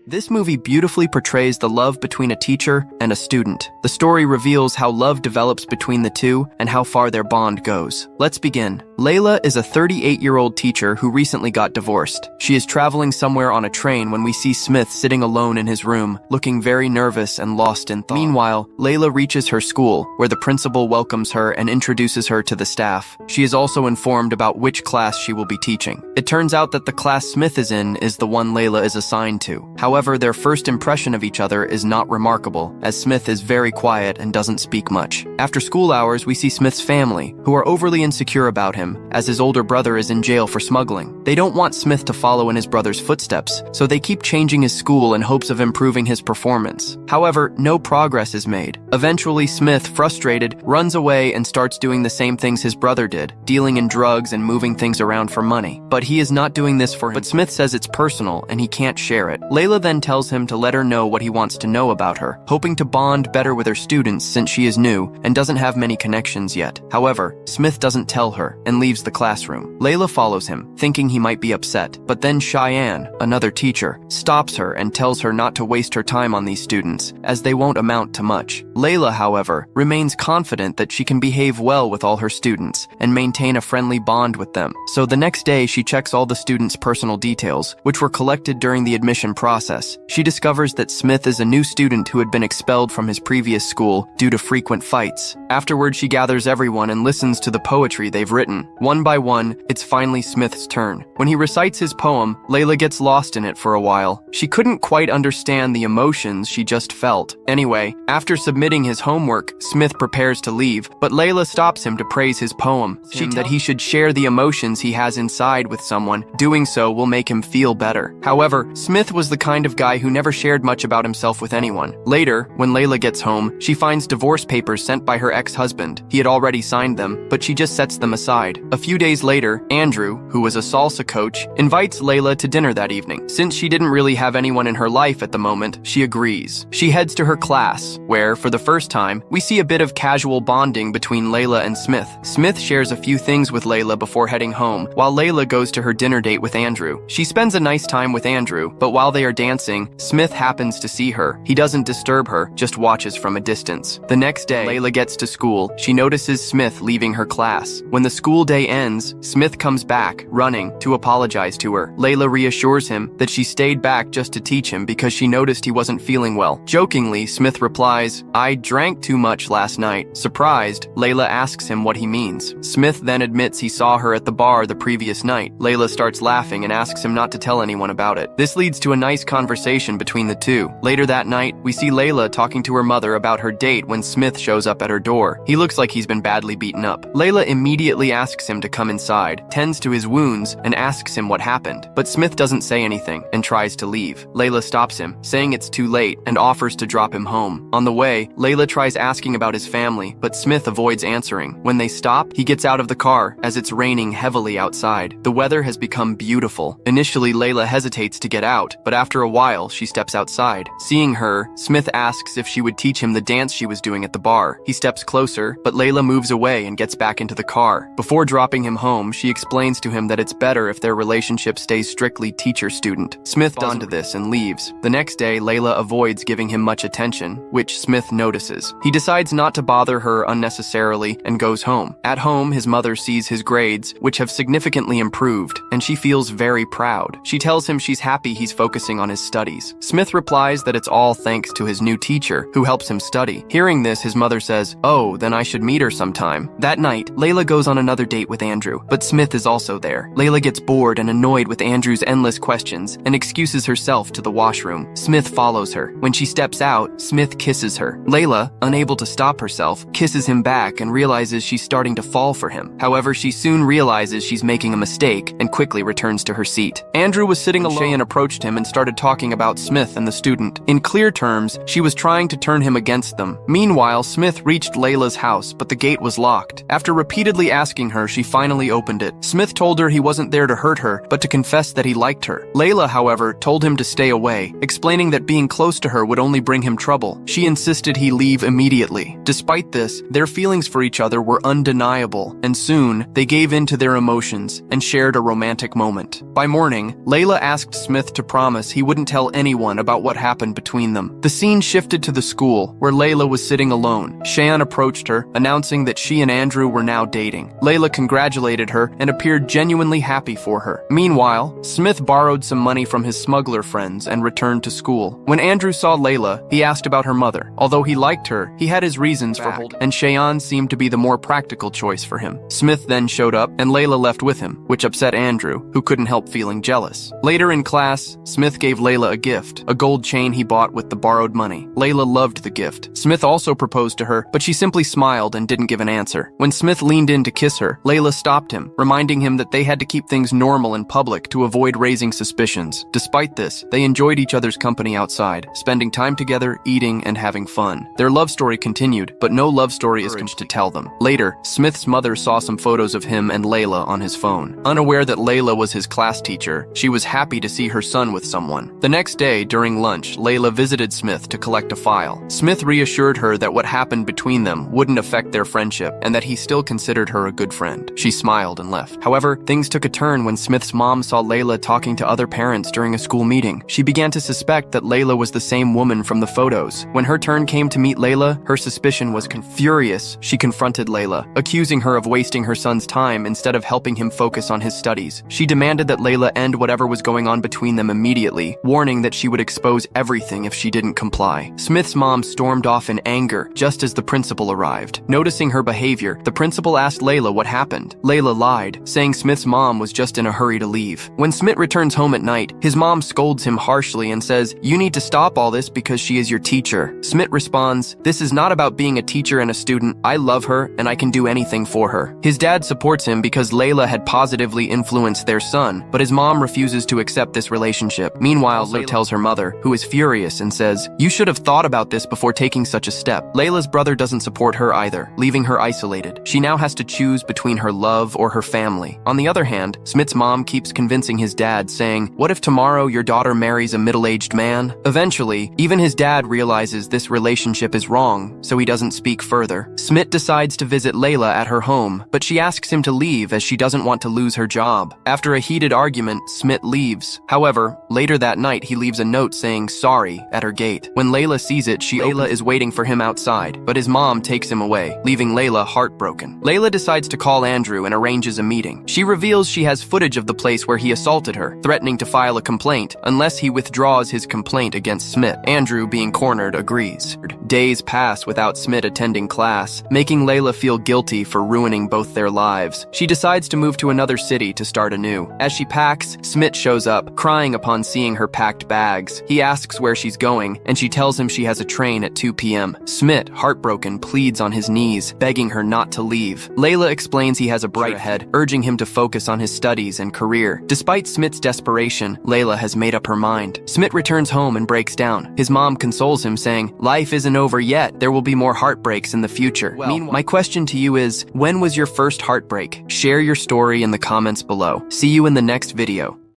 This movie beautifully portrays the love between a teacher and a student. The story reveals how love develops between the two and how far their bond goes. Let's begin. Layla is a 38-year-old teacher who recently got divorced. She is traveling somewhere on a train when we see Smith sitting alone in his room, looking very nervous and lost in thought. Meanwhile, Layla reaches her school, where the principal welcomes her and introduces her to the staff. She is also informed about which class she will be teaching. It turns out that the class Smith is in is the one Layla is assigned to. However, their first impression of each other is not remarkable, as Smith is very quiet and doesn't speak much. After school hours, we see Smith's family, who are overly insecure about him, as his older brother is in jail for smuggling. They don't want Smith to follow in his brother's footsteps, so they keep changing his school in hopes of improving his performance. However, no progress is made. Eventually, Smith, frustrated, runs away and starts doing the same things his brother did, dealing in drugs and moving things around for money. But he is not doing this for him. But Smith says it's personal and he can't share it. Layla then tells him to let her know what he wants to know about her, hoping to bond better with her students since she is new and doesn't have many connections yet. However, Smith doesn't tell her and leaves the classroom. Layla follows him, thinking he might be upset, but then Cheyenne, another teacher, stops her and tells her not to waste her time on these students, as they won't amount to much. Layla, however, remains confident that she can behave well with all her students and maintain a friendly bond with them. So the next day, she checks all the students' personal details, which were collected during the admission process. She discovers that Smith is a new student who had been expelled from his previous school due to frequent fights. Afterward, she gathers everyone and listens to the poetry they've written. One by one, it's finally Smith's turn. When he recites his poem, Layla gets lost in it for a while. She couldn't quite understand the emotions she just felt. Anyway, after submitting his homework, Smith prepares to leave, but Layla stops him to praise his poem. She tells him that he should share the emotions he has inside with someone. Doing so will make him feel better. However, Smith was the kind of guy who never shared much about himself with anyone. Later, when Layla gets home, she finds divorce papers sent by her ex-husband. He had already signed them, but she just sets them aside. A few days later, Andrew, who was a salsa coach, invites Layla to dinner that evening. Since she didn't really have anyone in her life at the moment, she agrees. She heads to her class, where, for the first time, we see a bit of casual bonding between Layla and Smith. Smith shares a few things with Layla before heading home, while Layla goes to her dinner date with Andrew. She spends a nice time with Andrew, but while they are dancing, Smith happens to see her. He doesn't disturb her, just watches from a distance. The next day, Layla gets to school. She notices Smith leaving her class. When the school day ends, Smith comes back, running, to apologize to her. Layla reassures him that she stayed back just to teach him because she noticed he wasn't feeling well. Jokingly, Smith replies, "I drank too much last night." Surprised, Layla asks him what he means. Smith then admits he saw her at the bar the previous night. Layla starts laughing and asks him not to tell anyone about it. This leads to a nice conversation between the two. Later that night, we see Layla talking to her mother about her date when Smith shows up at her door. He looks like he's been badly beaten up. Layla immediately asks him to come inside, tends to his wounds, and asks him what happened. But Smith doesn't say anything and tries to leave. Layla stops him, saying it's too late, and offers to drop him home. On the way, Layla tries asking about his family, but Smith avoids answering. When they stop, he gets out of the car, as it's raining heavily outside. The weather has become beautiful. Initially, Layla hesitates to get out, but after a while, she steps outside. Seeing her, Smith asks if she would teach him the dance she was doing at the bar. He steps closer, but Layla moves away and gets back into the car. Before dropping him home, she explains to him that it's better if their relationship stays strictly teacher-student. Smith does onto this and leaves. The next day, Layla avoids giving him much attention, which Smith notices. He decides not to bother her unnecessarily and goes home. At home, his mother sees his grades, which have significantly improved, and she feels very proud. She tells him she's happy he's focusing on his studies. Smith replies that it's all thanks to his new teacher, who helps him study. Hearing this, his mother says, "Oh, then I should meet her sometime." That night, Layla goes on another date with Andrew, but Smith is also there. Layla gets bored and annoyed with Andrew's endless questions and excuses herself to the washroom. Smith follows her. When she steps out, Smith kisses her. Layla, unable to stop herself, kisses him back and realizes she's starting to fall for him. However, she soon realizes she's making a mistake and quickly returns to her seat. Andrew was sitting alone. Cheyenne approached him and started talking about Smith and the student. In clear terms, she was trying to turn him against them. Meanwhile, Smith reached Layla's house, but the gate was locked. After repeatedly asking her her, she finally opened it. Smith told her he wasn't there to hurt her, but to confess that he liked her. Layla, however, told him to stay away, explaining that being close to her would only bring him trouble. She insisted he leave immediately. Despite this, their feelings for each other were undeniable, and soon, they gave in to their emotions and shared a romantic moment. By morning, Layla asked Smith to promise he wouldn't tell anyone about what happened between them. The scene shifted to the school, where Layla was sitting alone. Cheyenne approached her, announcing that she and Andrew were now dating. Layla congratulated her and appeared genuinely happy for her. Meanwhile, Smith borrowed some money from his smuggler friends and returned to school. When Andrew saw Layla, he asked about her mother. Although he liked her, he had his reasons for holding, and Cheyenne seemed to be the more practical choice for him. Smith then showed up, and Layla left with him, which upset Andrew, who couldn't help feeling jealous. Later in class, Smith gave Layla a gift, a gold chain he bought with the borrowed money. Layla loved the gift. Smith also proposed to her, but she simply smiled and didn't give an answer. When Smith leaned in to kiss her, Layla stopped him, reminding him that they had to keep things normal in public to avoid raising suspicions. Despite this, they enjoyed each other's company outside, spending time together, eating, and having fun. Their love story continued, but no love story is complete to tell them. Later, Smith's mother saw some photos of him and Layla on his phone. Unaware that Layla was his class teacher, she was happy to see her son with someone. The next day, during lunch, Layla visited Smith to collect a file. Smith reassured her that what happened between them wouldn't affect their friendship and that he still considered her a good friend. She smiled and left. However, things took a turn when Smith's mom saw Layla talking to other parents during a school meeting. She began to suspect that Layla was the same woman from the photos. When her turn came to meet Layla, her suspicion was furious. She confronted Layla, accusing her of wasting her son's time instead of helping him focus on his studies. She demanded that Layla end whatever was going on between them immediately, warning that she would expose everything if she didn't comply. Smith's mom stormed off in anger just as the principal arrived. Noticing her behavior, the principal asked Layla what happened. Layla lied, saying Smith's mom was just in a hurry to leave. When Smith returns home at night, his mom scolds him harshly and says, "You need to stop all this because she is your teacher." Smith responds, "This is not about being a teacher and a student. I love her and I can do anything for her." His dad supports him because Layla had positively influenced their son, but his mom refuses to accept this relationship. Meanwhile, Layla tells her mother, who is furious and says, "You should have thought about this before taking such a step." Layla's brother doesn't support her either, leaving her isolated. She now has to choose between her love or her family. On the other hand, Smith's mom keeps convincing his dad, saying, "What if tomorrow your daughter marries a middle-aged man?" Eventually, even his dad realizes this relationship is wrong, so he doesn't speak further. Smith decides to visit Layla at her home, but she asks him to leave as she doesn't want to lose her job. After a heated argument, Smith leaves. However, later that night he leaves a note saying sorry at her gate. When Layla sees it, Layla is waiting for him outside, but his mom takes him away, leaving Layla heartbroken. Layla decides to call Andrew and arranges a meeting. She reveals she has footage of the place where he assaulted her, threatening to file a complaint unless he withdraws his complaint against Smith. Andrew, being cornered, agrees. Days pass without Smith attending class, making Layla feel guilty for ruining both their lives. She decides to move to another city to start anew. As she packs, Smith shows up, crying upon seeing her packed bags. He asks where she's going, and she tells him she has a train at 2 p.m. Smith, heartbroken, pleads on his knees, begging her not to leave. Layla explains he has a bright ahead, urging him to focus on his studies and career. Despite Smith's desperation, Layla has made up her mind. Smith returns home and breaks down. His mom consoles him, saying, "Life isn't over yet. There will be more heartbreaks in the future." Meanwhile, my question to you is, when was your first heartbreak? Share your story in the comments below. See you in the next video.